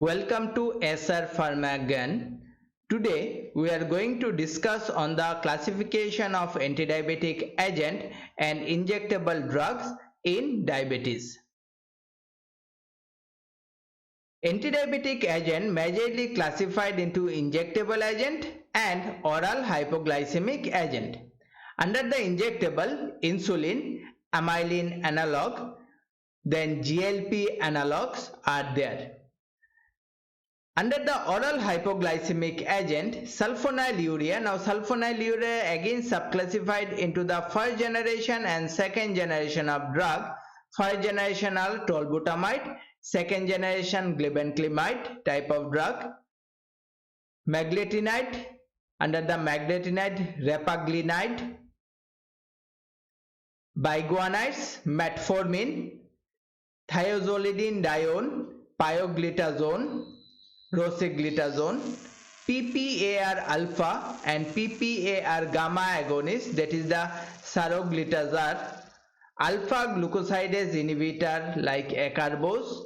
Welcome to SR Pharmagan. Today we are going to discuss on the classification of antidiabetic agent and injectable drugs in diabetes. Antidiabetic agent majorly classified into injectable agent and oral hypoglycemic agent. Under the injectable, insulin, amylin analog, then GLP analogs are there. Under the oral hypoglycemic agent, sulfonylurea. Now sulfonylurea again subclassified into the first generation and second generation of drug. First generational tolbutamide, second generation glibenclamide type of drug. Magletinide, under the magletinide repaglinide. Biguanides, metformin, thiazolidinedione, pioglitazone, rosiglitazone, PPAR alpha and PPAR gamma agonist, that is the saroglitazar, alpha glucosidase inhibitor like acarbose,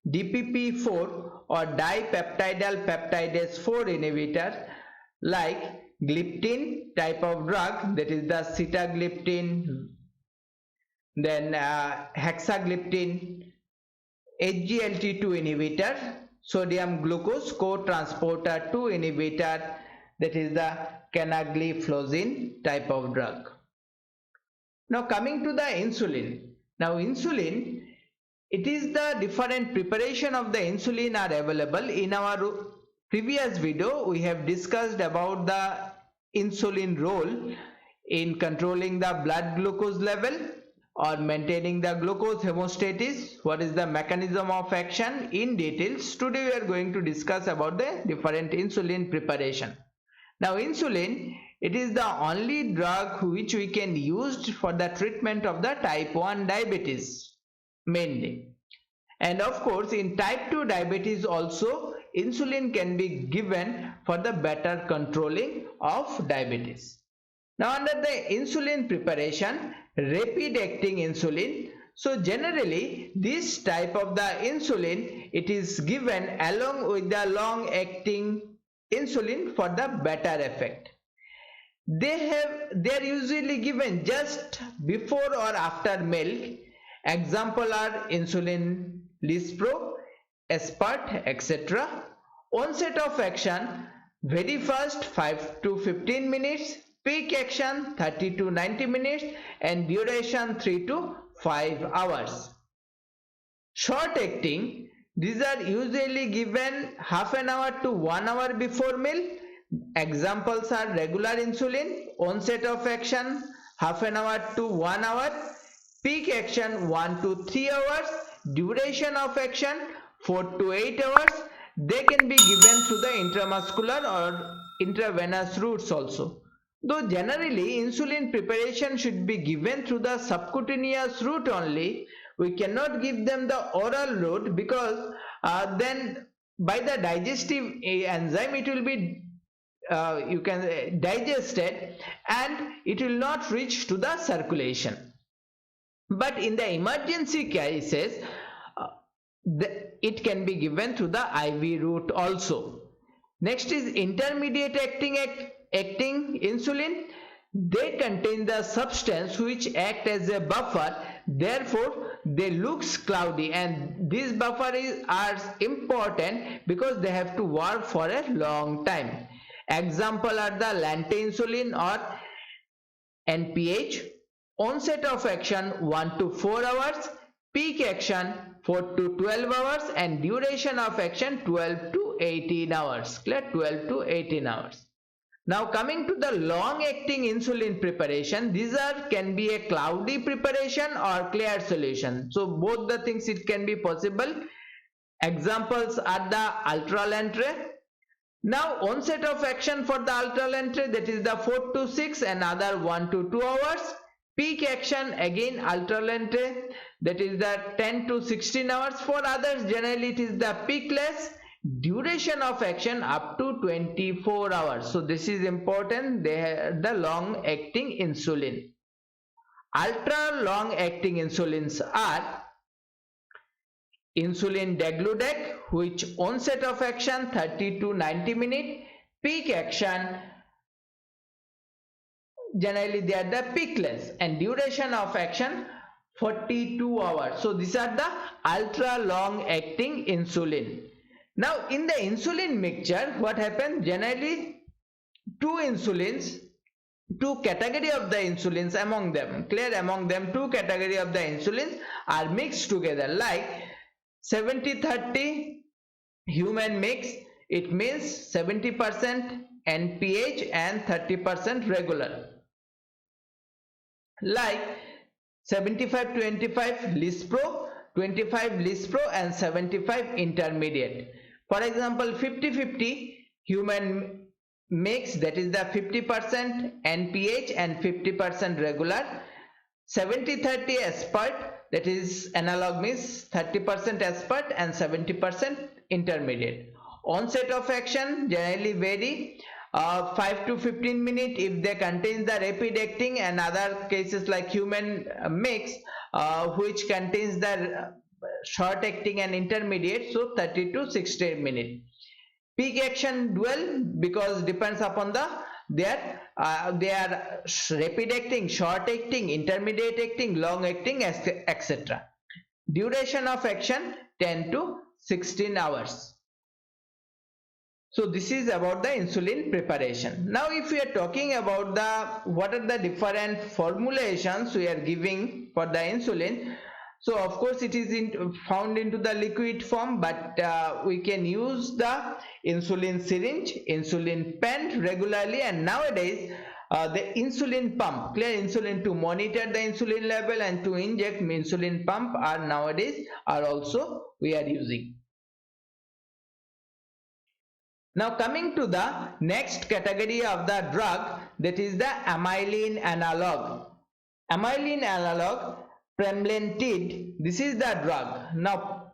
DPP4 or dipeptidyl peptidase 4 inhibitor like gliptin type of drug, that is the sitagliptin, then hexagliptin, SGLT2 inhibitor, sodium glucose co-transporter 2 inhibitor, that is the canagliflozin type of drug. Now coming to the insulin. Now insulin, it is the different preparation of the insulin are available. In our previous video we have discussed about the insulin role in controlling the blood glucose level or maintaining the glucose homeostasis. What is the mechanism of action in details. Today we are going to discuss about the different insulin preparation. Now insulin, it is the only drug which we can use for the treatment of the type 1 diabetes mainly, and of course in type 2 diabetes also insulin can be given for the better controlling of diabetes. Now under the insulin preparation, rapid acting insulin. So generally this type of the insulin, it is given along with the long acting insulin for the better effect. They are usually given just before or after milk. Example are insulin Lispro, Aspart, etc. Onset of action very fast 5 to 15 minutes, peak action 30 to 90 minutes and duration 3 to 5 hours. Short acting, these are usually given half an hour to 1 hour before meal. Examples are regular insulin, onset of action half an hour to 1 hour, peak action 1 to 3 hours, duration of action 4 to 8 hours. They can be given through the intramuscular or intravenous routes also. Though generally insulin preparation should be given through the subcutaneous route only, we cannot give them the oral route because then by the digestive enzyme it will be you can digest it and it will not reach to the circulation. But in the emergency cases, it can be given through the IV route also. Next is intermediate acting insulin. They contain the substance which act as a buffer, therefore they looks cloudy, and these buffers are important because they have to work for a long time. Example are the lantinsulin or NPH. Onset of action 1 to 4 hours, peak action 4 to 12 hours and duration of action 12 to 18 hours. Clear? 12 to 18 hours. Now coming to the long acting insulin preparation, these can be a cloudy preparation or clear solution. So both the things it can be possible. Examples are the Ultralentre. Now onset of action for the Ultralentre, that is the 4 to 6 and other 1 to 2 hours. Peak action again Ultralentre, that is the 10 to 16 hours. For others generally it is the peakless. Duration of action up to 24 hours. So this is important. They have the long acting insulin. Ultra long acting insulins are insulin degludec, which onset of action 30 to 90 minutes, peak action generally they are the peakless, and duration of action 42 hours. So these are the ultra long acting insulin. Now in the insulin mixture, what happens, generally two insulins, two category of the insulins among them, clear, among them two category of the insulins are mixed together, like 70-30 human mix. It means 70% NPH and 30% regular, like 75-25 Lispro, 25 Lispro and 75 intermediate. For example, 50-50 human mix, that is the 50% NPH and 50% regular. 70-30 aspart, that is analog means 30% aspart and 70% intermediate. Onset of action generally vary 5 to 15 minutes if they contain the rapid acting, and other cases like human mix which contains the short acting and intermediate, so 30 to 60 minutes. Peak action dual, because depends upon the they are rapid acting, short acting, intermediate acting, long acting, etc. Duration of action 10 to 16 hours. So this is about the insulin preparation. Now if we are talking about the what are the different formulations we are giving for the insulin, so of course it is found into the liquid form, but we can use the insulin syringe, insulin pen regularly, and nowadays the insulin pump, clear, insulin to monitor the insulin level and to inject insulin pump are nowadays are also we are using. Now coming to the next category of the drug, that is the amylin analog. Amylin analog, pramlintide, this is the drug. Now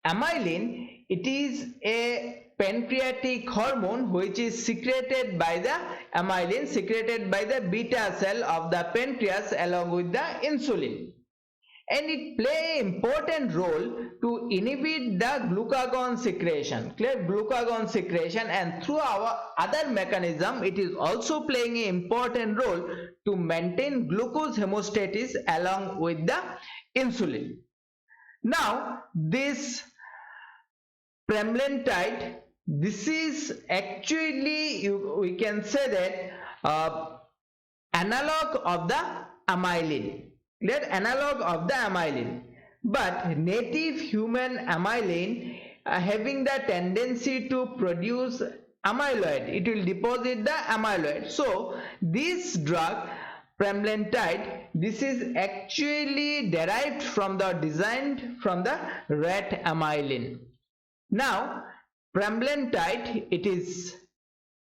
amylin, it is a pancreatic hormone which is secreted by the amylin, secreted by the beta cell of the pancreas along with the insulin, and it play an important role to inhibit the glucagon secretion, clear, glucagon secretion, and through our other mechanism it is also playing an important role to maintain glucose homeostasis along with the insulin. Now this pramlintide, this is actually we can say that analog of the amylin, clear, analog of the amylin, but native human amylin having the tendency to produce amyloid, it will deposit the amyloid. So this drug pramlintide, this is actually derived from the designed from the rat amylin. Now pramlintide, it is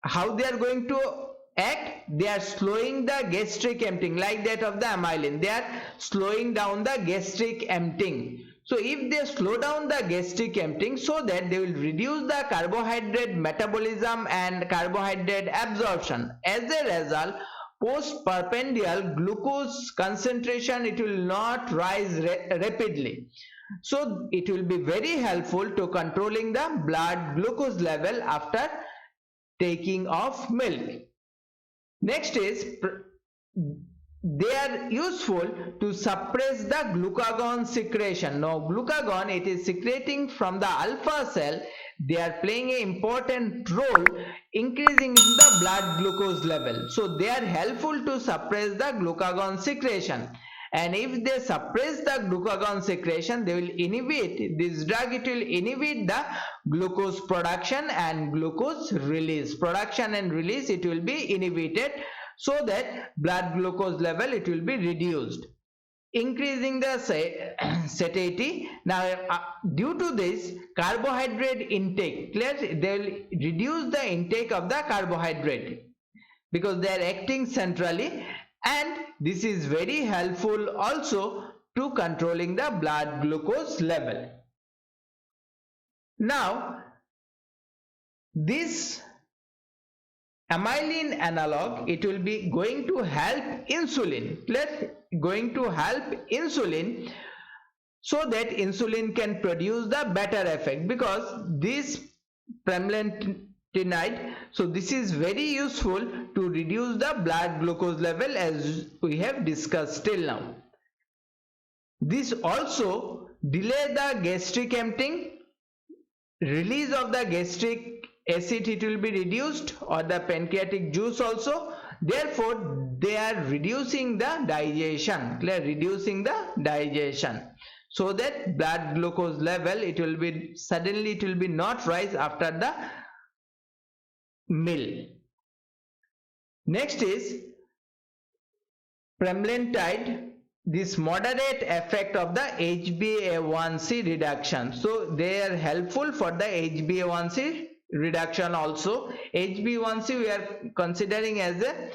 how they are going to act, they are slowing the gastric emptying like that of the amylin, they are slowing down the gastric emptying. So if they slow down the gastric emptying, so that they will reduce the carbohydrate metabolism and carbohydrate absorption, as a result postprandial glucose concentration it will not rise rapidly. So it will be very helpful to controlling the blood glucose level after taking of milk. Next is they are useful to suppress the glucagon secretion. Now glucagon, it is secreting from the alpha cell, they are playing an important role increasing the blood glucose level. So they are helpful to suppress the glucagon secretion, and if they suppress the glucagon secretion, they will inhibit this drug, it will inhibit the glucose production and glucose release, production and release it will be inhibited, so that blood glucose level it will be reduced, increasing the satiety. Now due to this carbohydrate intake, clear, they will reduce the intake of the carbohydrate because they are acting centrally, and this is very helpful also to controlling the blood glucose level. Now this amylin analog, it will be going to help insulin, clear, going to help insulin so that insulin can produce the better effect, because this pramlintide, so this is very useful to reduce the blood glucose level, as we have discussed till now. This also delay the gastric emptying, release of the gastric acid, it will be reduced, or the pancreatic juice also. Therefore they are reducing the digestion, reducing the digestion, so that blood glucose level, it will be suddenly, it will be not rise after the meal. Next is pramlintide, this moderate effect of the HbA1c reduction. So they are helpful for the HbA1c reduction also. HbA1c we are considering as a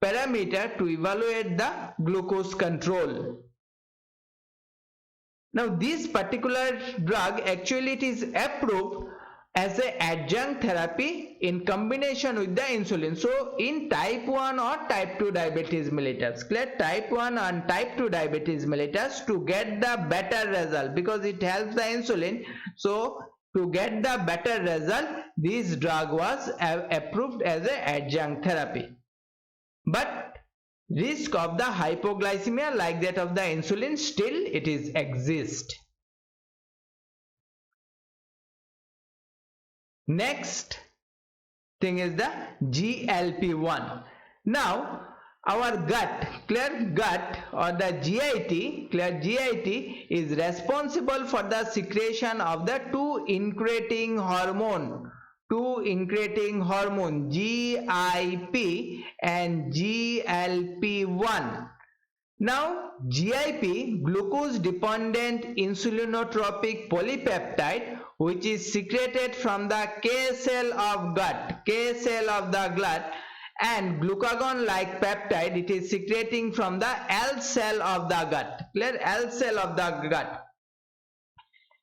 parameter to evaluate the glucose control. Now this particular drug, actually it is approved as an adjunct therapy in combination with the insulin. So in type 1 or type 2 diabetes mellitus, clear, type 1 and type 2 diabetes mellitus, to get the better result, because it helps the insulin. So to get the better result, this drug was approved as an adjunct therapy. But risk of the hypoglycemia like that of the insulin, still it is exist. Next thing is the GLP-1. Now our gut, clear, gut or the GIT, clear, GIT is responsible for the secretion of the two incretin hormone, GIP and GLP-1. Now GIP, glucose dependent insulinotropic polypeptide, which is secreted from the K cell of the gut, and glucagon like peptide, it is secreting from the L cell of the gut, clear, L cell of the gut.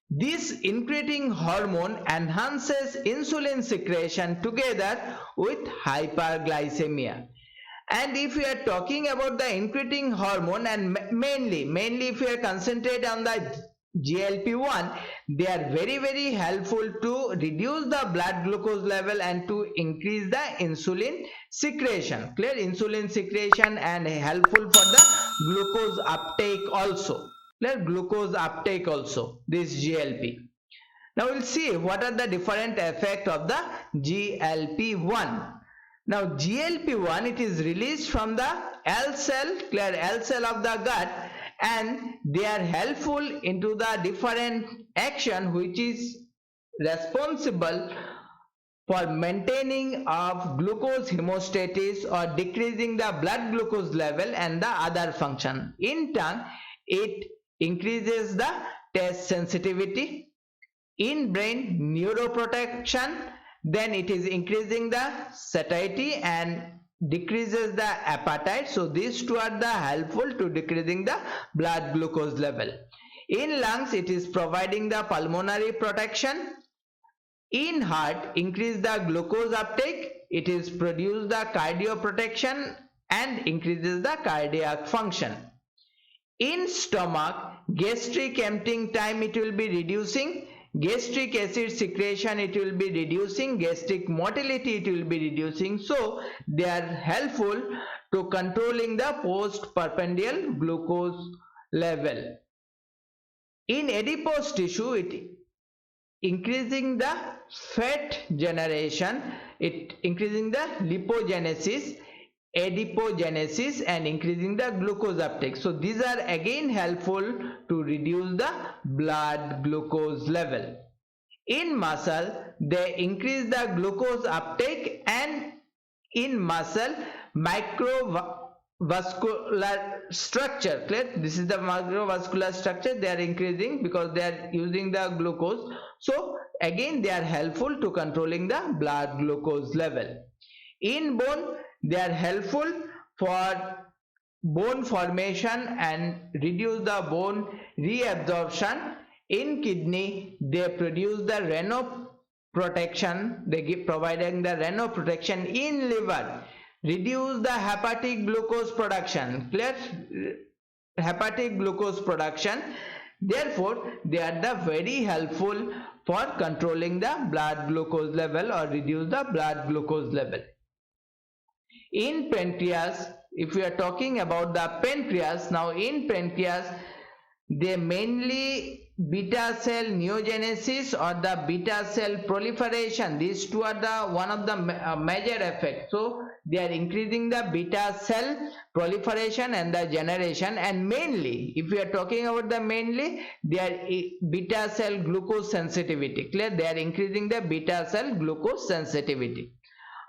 This incretin hormone enhances insulin secretion together with hyperglycemia. And if we are talking about the incretin hormone, and mainly if we are concentrated on the GLP-1, they are very helpful to reduce the blood glucose level and to increase the insulin secretion, clear, insulin secretion, and helpful for the glucose uptake also, clear, glucose uptake also, this GLP. Now we'll see what are the different effects of the GLP-1. Now GLP-1, it is released from the L cell, clear, L cell of the gut, and they are helpful into the different action which is responsible for maintaining of glucose homeostasis or decreasing the blood glucose level and the other function. In turn, it increases the taste sensitivity. In brain, neuroprotection, then it is increasing the satiety and decreases the appetite. So these two are the helpful to decreasing the blood glucose level. In lungs, it is providing the pulmonary protection. In heart, increase the glucose uptake, it is produce the cardioprotection and increases the cardiac function. In stomach, gastric emptying time, it will be reducing, gastric acid secretion, it will be reducing, gastric motility, it will be reducing. So they are helpful to controlling the postprandial glucose level. In adipose tissue, it increasing the fat generation, it increasing the lipogenesis, adipogenesis, and increasing the glucose uptake. So these are again helpful to reduce the blood glucose level. In muscle, they increase the glucose uptake, and in muscle, microvascular structure, clear, this is the microvascular structure, they are increasing because they are using the glucose. So again they are helpful to controlling the blood glucose level. In bone, they are helpful for bone formation and reduce the bone reabsorption. In kidney, they produce the renal protection, they give providing the renal protection. In liver, reduce the hepatic glucose production, clear, hepatic glucose production. Therefore, they are the very helpful for controlling the blood glucose level or reduce the blood glucose level. In pancreas, if we are talking about the pancreas, now in pancreas, they mainly beta cell neogenesis or the beta cell proliferation. These two are the one of the major effects. So they are increasing the beta cell proliferation and the generation, and mainly if we are talking about the mainly, they are beta cell glucose sensitivity. Clear? They are increasing the beta cell glucose sensitivity.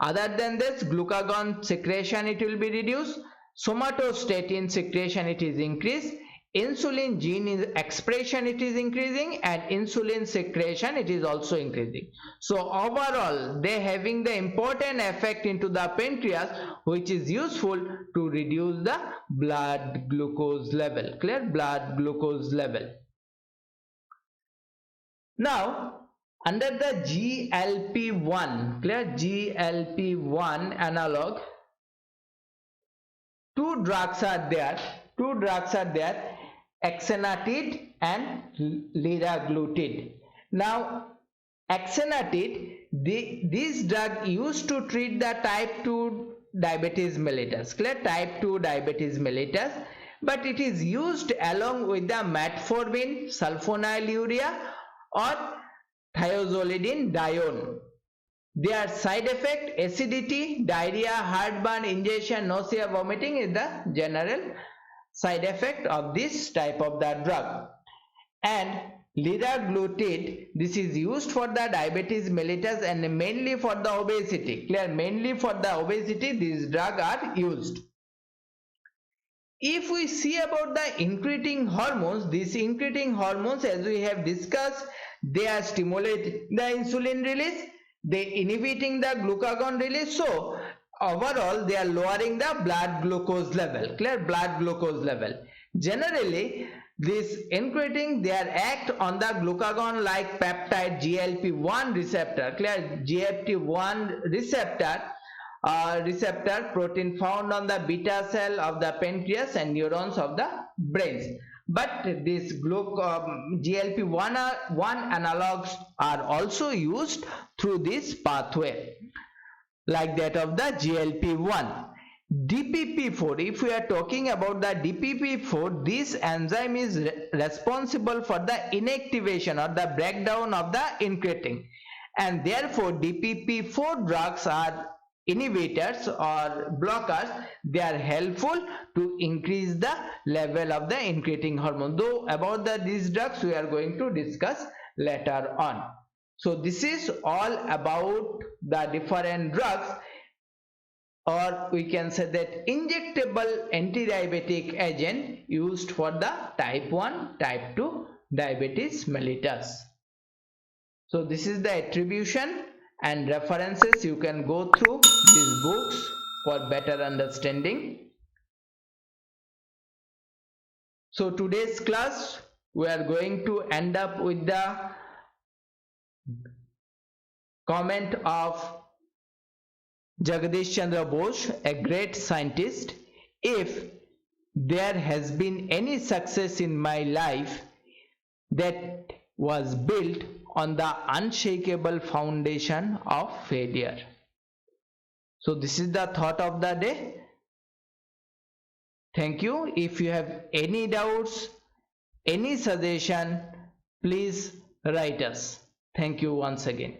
Other than this, glucagon secretion it will be reduced, somatostatin secretion it is increased, insulin gene expression it is increasing, and insulin secretion it is also increasing. So overall they having the important effect into the pancreas, which is useful to reduce the blood glucose level. Clear? Blood glucose level. Now under the GLP-1, clear, GLP-1 analog, two drugs are there, exenatide and liraglutide. Now exenatide, this drug used to treat the type 2 diabetes mellitus, clear, type 2 diabetes mellitus, but it is used along with the metformin, sulfonylurea or thiazolidine-dione. Their side effect: acidity, diarrhea, heartburn, indigestion, nausea, vomiting is the general side effect of this type of the drug. And liraglutide, this is used for the diabetes mellitus and mainly for the obesity. Clear? Mainly for the obesity these drugs are used. If we see about the incretin hormones, these incretin hormones, as we have discussed, they are stimulating the insulin release, they inhibiting the glucagon release, so overall they are lowering the blood glucose level. Clear? Blood glucose level. Generally this incretin, they are act on the glucagon like peptide GLP-1 receptor. Clear? GLP-1 receptor protein found on the beta cell of the pancreas and neurons of the brains. But this GLP-1 analogs are also used through this pathway, like that of the GLP-1. DPP-4, if we are talking about the DPP-4, this enzyme is responsible for the inactivation or the breakdown of the incretin, and therefore DPP-4 drugs are inhibitors or blockers. They are helpful to increase the level of the incretin hormone, though about these drugs we are going to discuss later on. So this is all about the different drugs, or we can say that injectable anti-diabetic agent used for the type 1 type 2 diabetes mellitus. So this is the attribution and references. You can go through these books for better understanding. So today's class we are going to end up with the comment of Jagadish Chandra Bose, a great scientist. If there has been any success in my life, that was built on the unshakable foundation of failure. So this is the thought of the day. Thank you. If you have any doubts, any suggestion, please write us. Thank you once again.